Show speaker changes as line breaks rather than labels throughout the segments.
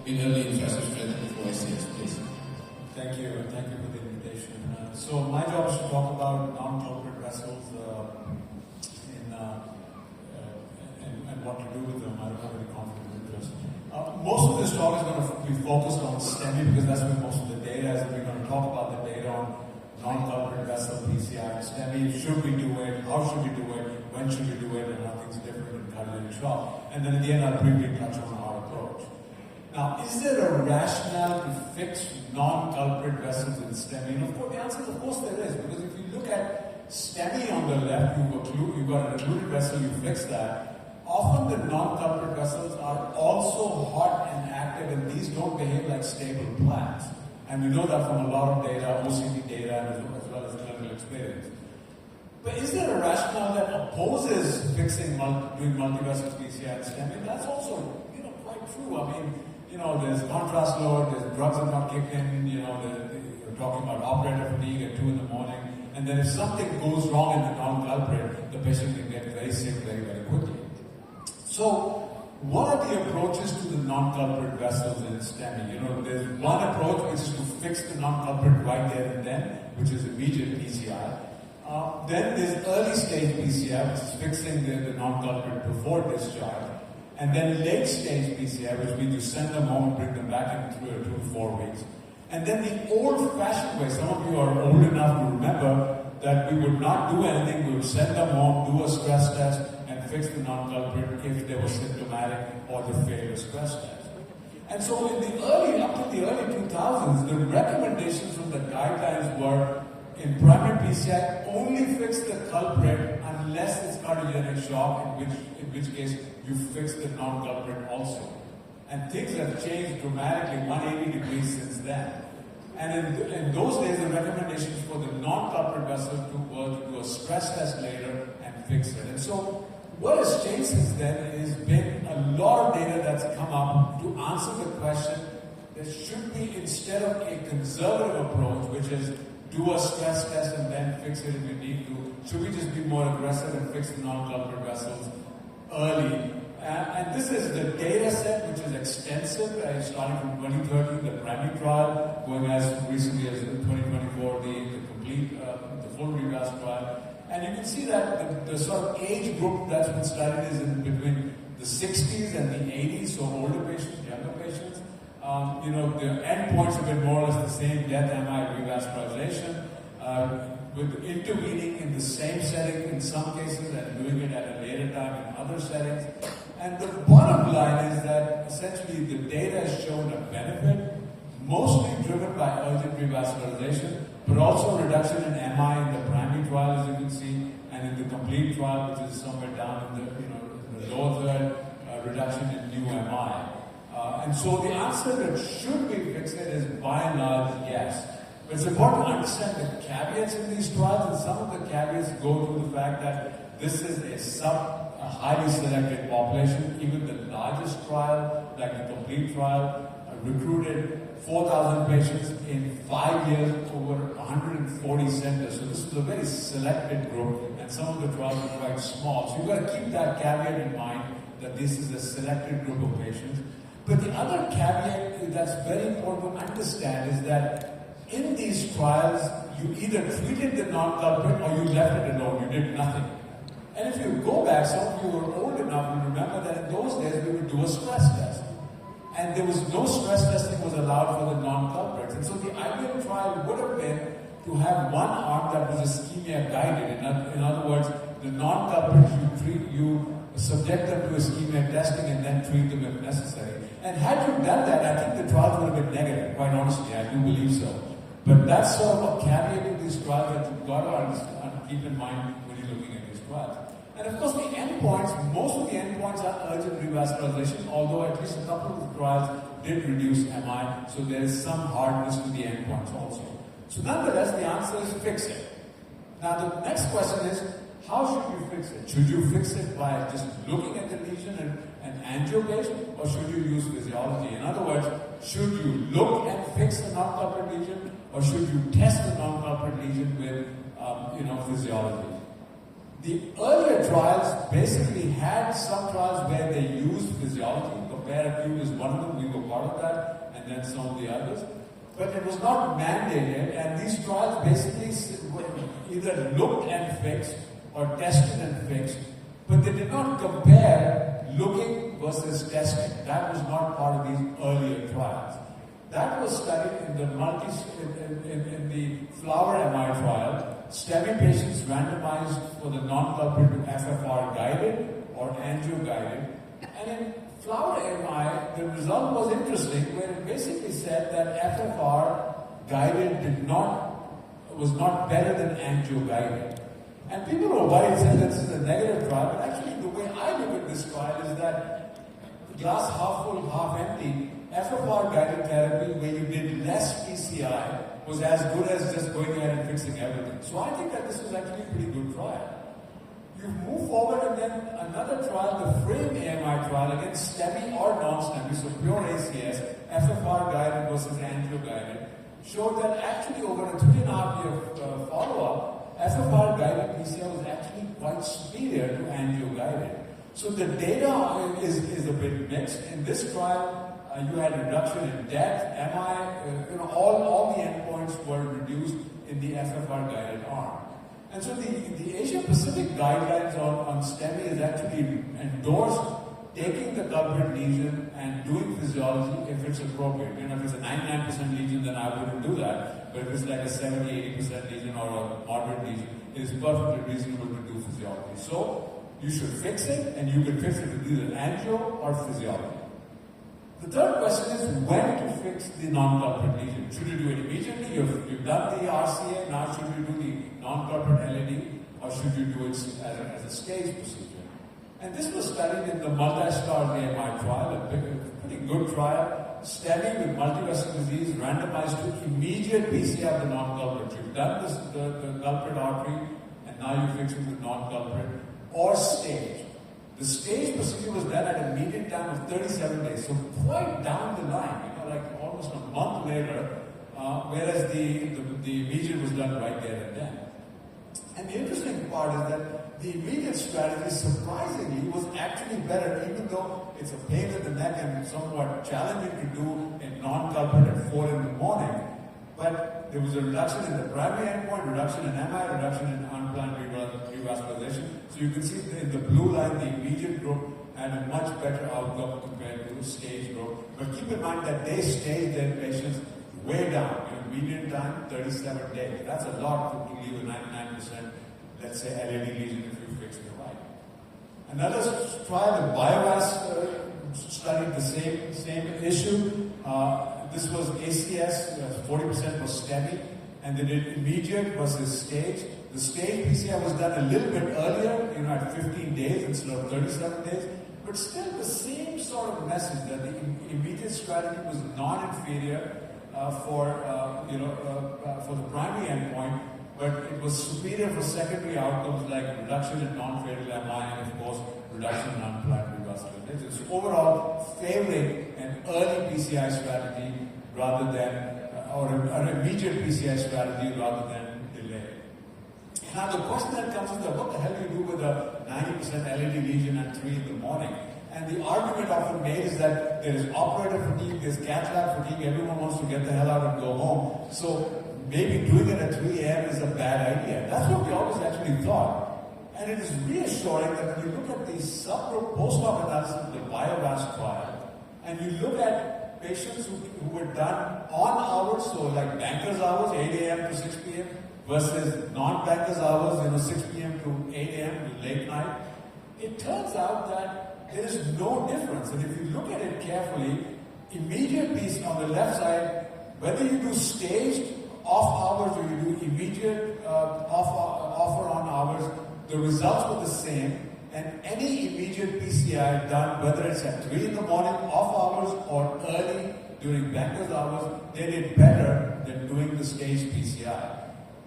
in early invasive strategy for ACS, please.
Thank you for the invitation. So my job is to talk about non-culprit vessels and what to do with them. I don't have any conflict of interest. Most of this talk is going to be focused on STEMI because that's where most of the data is. We're going to talk about the data on non-culprit vessel PCI and STEMI. Should we do it? How should we do it? When should we do it? And how things different in cardiac shock. And then at the end, I'll briefly touch on our approach. Now, is there a rationale to fix non-culprit vessels in STEMI? And of course, the answer is, of course, there is. Because if you look at STEMI on the left, you've got an occluded vessel, you fix that. Often the non-culprit vessels are also hot and active, and these don't behave like stable plaques. And we know that from a lot of data, OCT data, as well as clinical experience. But is there a rationale that opposes fixing doing multi-vessel PCI and STEMI? That's also, quite true. I mean, there's contrast load, there's drugs that not kicked in, you're talking about operator fatigue at 2 in the morning, and then if something goes wrong in the non-culprit, the patient can get very sick very, very quickly. So, what are the approaches to the non-culprit vessels in STEMI? There's one approach which is to fix the non-culprit right there and then, which is immediate PCI. Then there's early stage PCI, which is fixing the non-culprit before discharge. And then late stage PCI, which means you send them home and bring them back in 2 to 4 weeks. And then the old-fashioned way, some of you are old enough to remember that we would not do anything, we would send them home, do a stress test, and fix the non-culprit if they were symptomatic or they failed a stress test. And so up to the early 2000s, the recommendations from the guidelines were in primary PCI, only fix the culprit unless it's cardiogenic shock, in which case you fix the non-culprit also. And things have changed dramatically, 180 degrees since then. And in those days, the recommendations for the non-culprit vessel were to do a stress test later and fix it. And so what has changed since then has been a lot of data that's come up to answer the question that should be, instead of a conservative approach, which is do a stress test and then fix it if you need to, should we just be more aggressive and fix the non-culprit vessels early? And this is the data set, which is extensive, starting from 2013, the primary trial, going as recently as 2024, the full REVAS trial. And you can see that the sort of age group that's been studied is in between the 60s and the 80s, so older patients, younger patients. The endpoints have been more or less the same, death, MI, revascularization, with intervening in the same setting in some cases and doing it at a later time in other settings. And the bottom line is that essentially the data has shown a benefit, mostly driven by urgent revascularization, but also reduction in MI in the primary trial, as you can see, and in the complete trial, which is somewhere down in the lower third, reduction in new MI. And so the answer that should be fixed is by and large yes. But it's important to understand the caveats in these trials, and some of the caveats go to the fact that this is a highly selected population. Even the largest trial, like the complete trial, recruited 4,000 patients in 5 years over 140 centers. So this is a very selected group, and some of the trials are quite small. So you've got to keep that caveat in mind, that this is a selected group of patients. But the other caveat that's very important to understand is that in these trials, you either treated the non-culprit or you left it alone, you did nothing. And if you go back, some of you were old enough to remember that in those days we would do a stress test. And there was no stress testing was allowed for the non-culprits. And so the ideal trial would have been to have one arm that was ischemia guided. In other words, the non-culprits you subject them to ischemia testing and then treat them if necessary. And had you done that, I think the trials would have been negative, quite honestly, I do believe so. But that's sort of a caveat in these trials that you've got to keep in mind when you're looking at these trials. And of course the endpoints, most of the endpoints are urgent revascularization, although at least a couple of the trials did reduce MI, so there is some hardness to the endpoints also. So nonetheless, the answer is fix it. Now the next question is, how should you fix it? Should you fix it by just looking at the lesion and angiopatient, or should you use physiology? In other words, should you look and fix the non-culprit lesion, or should you test the non-culprit lesion with physiology? The earlier trials basically had some trials where they used physiology, compare acute is one of them. We were part of that, and then some of the others. But it was not mandated, and these trials basically either looked and fixed or tested and fixed, but they did not compare looking versus testing. That was not part of these earlier trials. That was studied in the in the Flower MI trial. STEMI patients randomized for the non-culprit to FFR guided or angio guided, and in Flower MI, the result was interesting, where it basically said that FFR guided was not better than angio guided. And people were worried, saying that this is a negative trial, but actually the way I look at this trial is that glass half full, half empty, FFR guided therapy where you did less PCI was as good as just going ahead and fixing everything. So I think that this was actually a pretty good trial. You move forward and then another trial, the Frame AMI trial, against STEMI or non-STEMI, so pure ACS, FFR guided versus angio guided, showed that actually over a 3.5 year follow-up, FFR guided PCI was actually quite superior to angio guided. So the data is a bit mixed. In this trial, you had reduction in death, MI, all the endpoints were reduced in the FFR guided arm. And so the Asia Pacific guidelines on STEMI is actually endorsed taking the culprit lesion and doing physiology if it's appropriate. If it's a 99% lesion, then I wouldn't do that. But if it's like a 70-80% lesion or a moderate lesion, it is perfectly reasonable to do physiology. So you should fix it, and you can fix it with either angio or physiology. The third question is when to fix the non-culprit lesion. Should you do it immediately? You've done the RCA, now should you do the non-culprit LAD, or should you do it as a stage procedure? And this was studied in the multi-star AMI trial, a pretty good trial. STEMI with multivessel disease randomized to immediate PCI of the non-culprit. You've done the culprit artery, and now you fix it with non-culprit, or stage. The stage procedure was done at a median time of 37 days, so quite down the line, like almost a month later, whereas the immediate was done right there and then. And the interesting part is that the immediate strategy, surprisingly, was actually better, even though it's a pain in the neck and somewhat challenging to do in non-culprit at 4 in the morning. But there was a reduction in the primary endpoint, reduction in MI, reduction in unplanned revascularization. So you can see in the blue line, the immediate group had a much better outcome compared to the stage group. But keep in mind that they staged their patients way down. Median time, 37 days. That's a lot to leave a 99%, let's say, LAD lesion if you fix it right. Another trial, the BioVas, studied the same issue. This was ACS, 40% was STEMI, and they did immediate versus stage. The stage PCI was done a little bit earlier, at 15 days instead of 37 days, but still the same sort of message that the immediate strategy was non-inferior for the primary endpoint, but it was superior for secondary outcomes like reduction in non-fatal MI and, of course, reduction in unplanned revascularization. So overall, favoring an early PCI strategy rather than, or an immediate PCI strategy rather than delay. Now the question that comes is that what the hell do you do with a 90% LAD lesion at 3 in the morning? And the argument often made is that there is operator fatigue, there's cath lab fatigue, everyone wants to get the hell out and go home. So maybe doing it at 3 a.m. is a bad idea. That's what we always actually thought. And it is reassuring that when you look at the subgroup post-op analysis of the BioVas trial, and you look at patients who were done on hours, so like bankers hours, 8 a.m. to 6 p.m., versus non-bankers hours, 6 p.m. to 8 a.m. to late night, it turns out that there is no difference. And if you look at it carefully, immediate piece on the left side, whether you do staged off hours or you do immediate off or on hours, the results were the same. And any immediate PCI done, whether it's at 3 in the morning, off hours, or early during bankers hours, they did better than doing the staged PCI.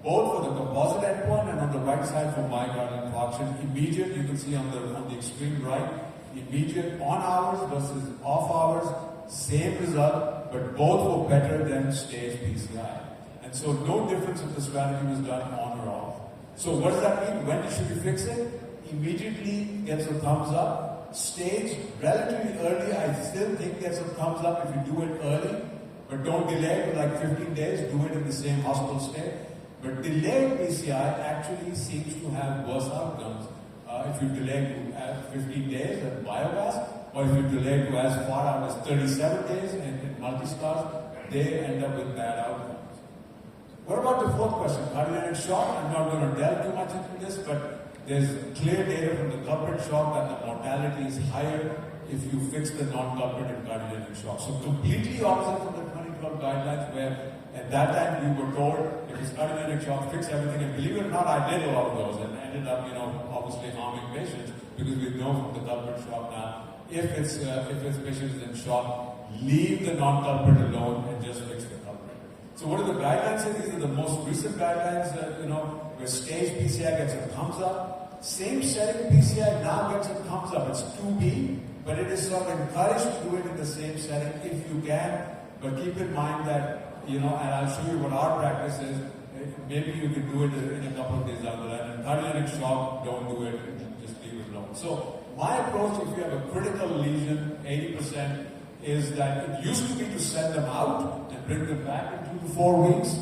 Both for the composite endpoint and on the right side for myocardial infarction, immediate, you can see on the extreme right, immediate on hours versus off hours, same result, but both were better than stage PCI. And so no difference if the strategy was done on or off. So what does that mean? When should you fix it? Immediately gets a thumbs up. stage relatively early. I still think gets a thumbs up if you do it early, but don't delay it for like 15 days. Do it in the same hospital stay. But delayed PCI actually seems to have worse outcomes if you delay to 15 days at biogas, or if you delay to as far out as 37 days in multi-stars, they end up with bad outcomes. What about the fourth question, cardiogenic shock? I'm not going to delve too much into this, but there's clear data from the culprit shock that the mortality is higher if you fix the non-culprit in cardiogenic shock. So completely opposite from the 2012 guidelines, where at that time we were told if it's cardiogenic shock, fix everything. And believe it or not, I did a lot of those and ended up, obviously harming patients, because we know from the culprit shock now, if it's patients in shock, leave the non-culprit alone and just fix the culprit. So what do the guidelines say? These are the most recent guidelines, where stage PCI gets a thumbs up. Same setting PCI now gets a thumbs up. It's 2B, but it is sort of encouraged to do it in the same setting if you can. But keep in mind that, and I'll show you what our practice is. Maybe you can do it in a couple of days down the line. And cardiogenic shock, don't do it, just leave it alone. So my approach, if you have a critical lesion, 80%, is that it used to be to send them out and bring them back in 2 to 4 weeks.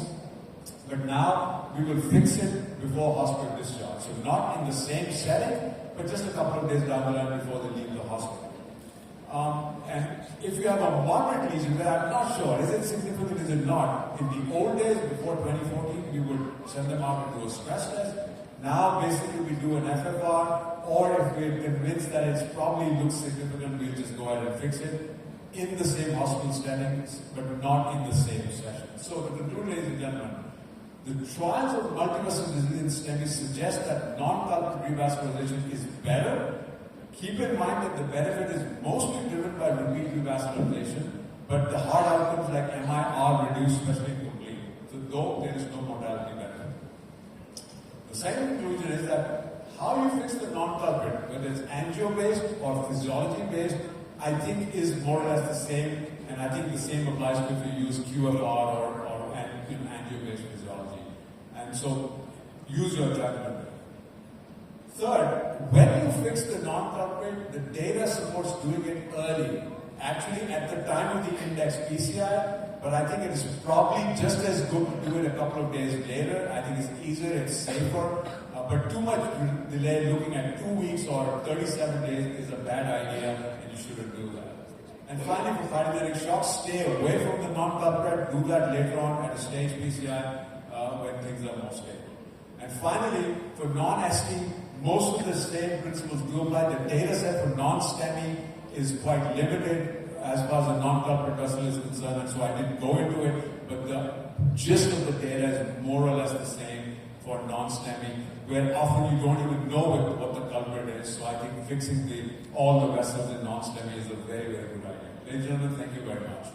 But now we will fix it before hospital discharge. So not in the same setting, but just a couple of days down the line before they leave the hospital. And if you have a moderate lesion, where I'm not sure, is it significant, is it not? In the old days, before 2014, we would send them out and do a stress test. Now, basically, we do an FFR, or if we're convinced that it probably looks significant, we'll just go ahead and fix it in the same hospital settings, but not in the same session. So, to conclude, ladies and gentlemen, the trials of multivessel disease in STEMI suggest that non-culprit revascularization is better. Keep in mind that the benefit is mostly driven by repeat revascularization, but the hard outcomes like MI are reduced, especially complete. So though there is no mortality benefit. The second conclusion is that how you fix the non-culprit, whether it's angio-based or physiology-based, I think is more or less the same, and I think the same applies to if you use QFR or angio-based physiology. And so use your judgment. Third, when you fix the non-culprit, the data supports doing it early. Actually, at the time of the index PCI, but I think it is probably just as good to do it a couple of days later. I think it's easier, it's safer. But too much delay, looking at 2 weeks or 37 days, is a bad idea, and you shouldn't do that. And finally, for cardiogenic shock, stay away from the non-culprit. Do that later on at a stage PCI when things are more stable. And finally, for non-ST, most of the same principles do apply. The data set for non-STEMI is quite limited as far as the non-culprit vessel is concerned, and so I didn't go into it, but the gist of the data is more or less the same for non-STEMI, where often you don't even know what the culprit is. So I think fixing all the vessels in non-STEMI is a very, very good idea. Ladies and gentlemen, thank you very much.